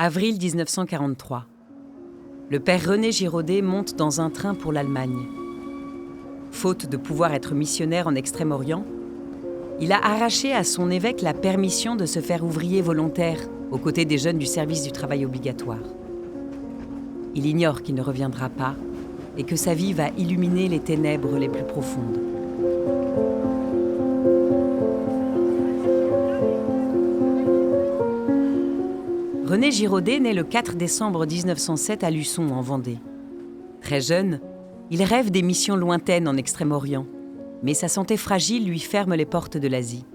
Avril 1943. Le père René Giraudet monte dans un train pour l'Allemagne. Faute de pouvoir être missionnaire en Extrême-Orient, il a arraché à son évêque la permission de se faire ouvrier volontaire aux côtés des jeunes du service du travail obligatoire. Il ignore qu'il ne reviendra pas et que sa vie va illuminer les ténèbres les plus profondes. René Giraudet naît le 4 décembre 1907 à Luçon, en Vendée. Très jeune, il rêve des missions lointaines en Extrême-Orient, mais sa santé fragile lui ferme les portes de l'Asie.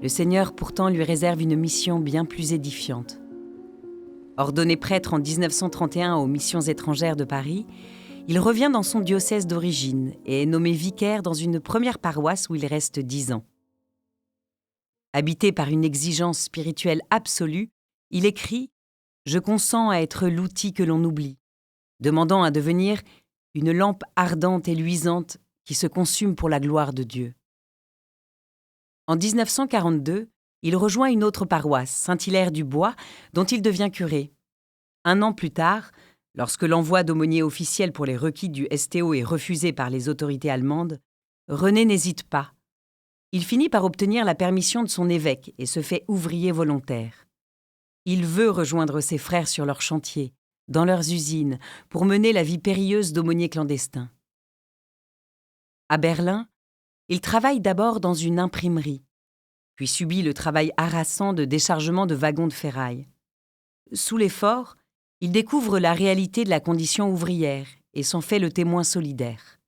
Le Seigneur pourtant lui réserve une mission bien plus édifiante. Ordonné prêtre en 1931 aux missions étrangères de Paris, il revient dans son diocèse d'origine et est nommé vicaire dans une première paroisse où il reste 10 ans. Habité par une exigence spirituelle absolue, il écrit « Je consens à être l'outil que l'on oublie », demandant à devenir une lampe ardente et luisante qui se consume pour la gloire de Dieu. En 1942, il rejoint une autre paroisse, Saint-Hilaire-du-Bois, dont il devient curé. Un an plus tard, lorsque l'envoi d'aumônier officiel pour les requis du STO est refusé par les autorités allemandes, René n'hésite pas. Il finit par obtenir la permission de son évêque et se fait ouvrier volontaire. Il veut rejoindre ses frères sur leurs chantiers, dans leurs usines, pour mener la vie périlleuse d'aumônier clandestin. À Berlin, il travaille d'abord dans une imprimerie, puis subit le travail harassant de déchargement de wagons de ferraille. Sous l'effort, il découvre la réalité de la condition ouvrière et s'en fait le témoin solidaire.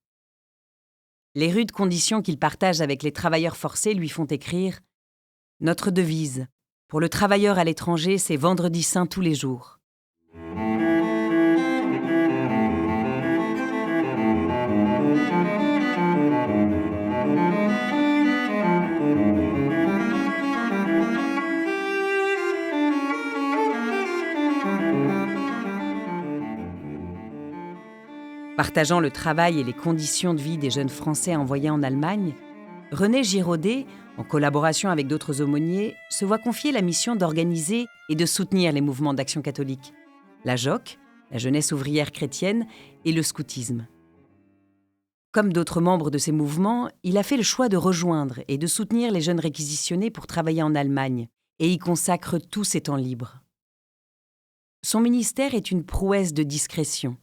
Les rudes conditions qu'il partage avec les travailleurs forcés lui font écrire « Notre devise, pour le travailleur à l'étranger, c'est vendredi saint tous les jours. » Partageant le travail et les conditions de vie des jeunes Français envoyés en Allemagne, René Giraudet, en collaboration avec d'autres aumôniers, se voit confier la mission d'organiser et de soutenir les mouvements d'action catholique, la JOC, la jeunesse ouvrière chrétienne, et le scoutisme. Comme d'autres membres de ces mouvements, il a fait le choix de rejoindre et de soutenir les jeunes réquisitionnés pour travailler en Allemagne, et y consacre tous ses temps libres. Son ministère est une prouesse de discrétion.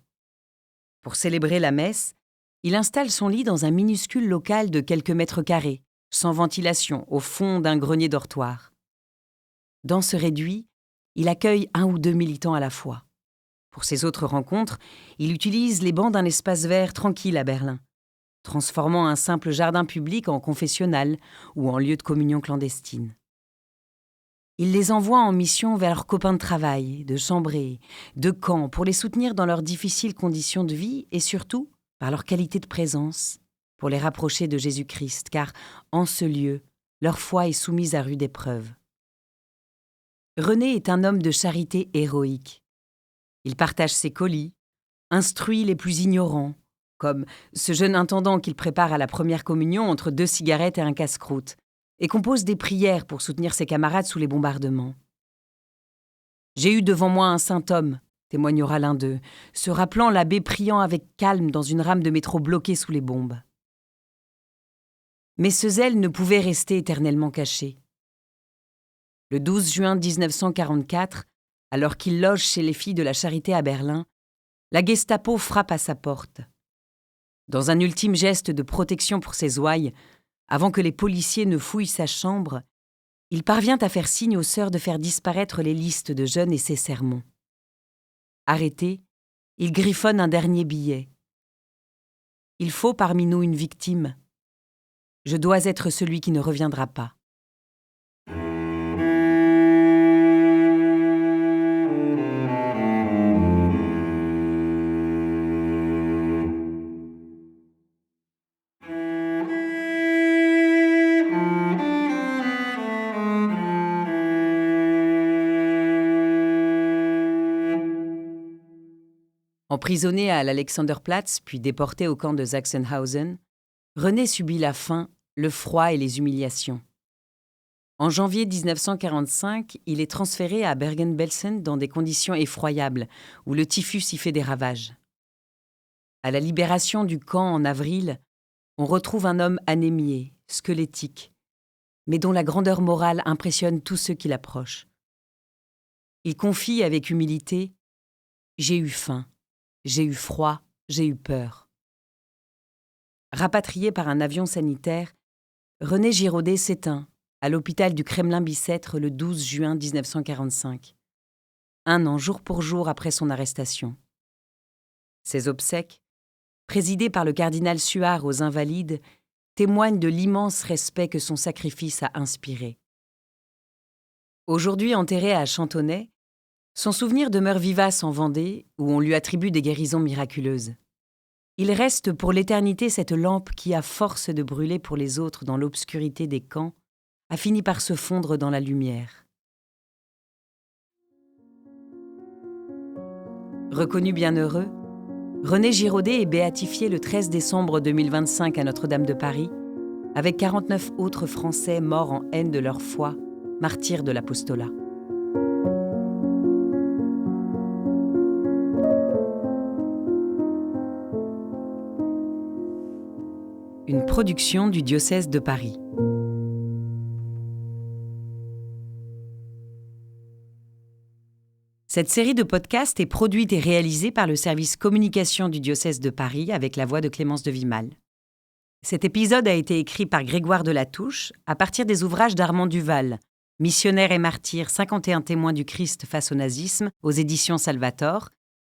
Pour célébrer la messe, il installe son lit dans un minuscule local de quelques mètres carrés, sans ventilation, au fond d'un grenier dortoir. Dans ce réduit, il accueille 1 ou 2 militants à la fois. Pour ses autres rencontres, il utilise les bancs d'un espace vert tranquille à Berlin, transformant un simple jardin public en confessionnal ou en lieu de communion clandestine. Il les envoie en mission vers leurs copains de travail, de chambrée, de camp, pour les soutenir dans leurs difficiles conditions de vie et surtout, par leur qualité de présence, pour les rapprocher de Jésus-Christ, car, en ce lieu, leur foi est soumise à rude épreuve. René est un homme de charité héroïque. Il partage ses colis, instruit les plus ignorants, comme ce jeune intendant qu'il prépare à la première communion entre 2 cigarettes et un casse-croûte, et compose des prières pour soutenir ses camarades sous les bombardements. « J'ai eu devant moi un saint homme », témoignera l'un d'eux, se rappelant l'abbé priant avec calme dans une rame de métro bloquée sous les bombes. Mais ce zèle ne pouvait rester éternellement caché. Le 12 juin 1944, alors qu'il loge chez les filles de la Charité à Berlin, la Gestapo frappe à sa porte. Dans un ultime geste de protection pour ses ouailles, avant que les policiers ne fouillent sa chambre, il parvient à faire signe aux sœurs de faire disparaître les listes de jeunes et ses sermons. Arrêté, il griffonne un dernier billet. « Il faut parmi nous une victime. Je dois être celui qui ne reviendra pas. » Emprisonné à l'Alexanderplatz, puis déporté au camp de Sachsenhausen, René subit la faim, le froid et les humiliations. En janvier 1945, il est transféré à Bergen-Belsen dans des conditions effroyables, où le typhus y fait des ravages. À la libération du camp en avril, on retrouve un homme anémié, squelettique, mais dont la grandeur morale impressionne tous ceux qui l'approchent. Il confie avec humilité « J'ai eu faim, j'ai eu froid, j'ai eu peur ». Rapatrié par un avion sanitaire, René Giraudet s'éteint à l'hôpital du Kremlin-Bicêtre le 12 juin 1945, 1 an jour pour jour après son arrestation. Ses obsèques, présidées par le cardinal Suard aux Invalides, témoignent de l'immense respect que son sacrifice a inspiré. Aujourd'hui enterré à Chantonnay, son souvenir demeure vivace en Vendée, où on lui attribue des guérisons miraculeuses. Il reste pour l'éternité cette lampe qui, à force de brûler pour les autres dans l'obscurité des camps, a fini par se fondre dans la lumière. Reconnu bienheureux, René Giraudet est béatifié le 13 décembre 2025 à Notre-Dame de Paris, avec 49 autres Français morts en haine de leur foi, martyrs de l'apostolat. Une production du diocèse de Paris. Cette série de podcasts est produite et réalisée par le service communication du diocèse de Paris avec la voix de Clémence de Vimal. Cet épisode a été écrit par Grégoire Delatouche à partir des ouvrages d'Armand Duval, Missionnaire et martyr, 51 témoins du Christ face au nazisme, aux éditions Salvator,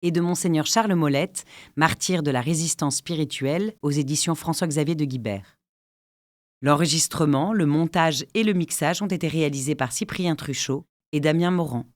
et de Monseigneur Charles Molette, martyr de la résistance spirituelle, aux éditions François-Xavier de Guibert. L'enregistrement, le montage et le mixage ont été réalisés par Cyprien Truchot et Damien Morand.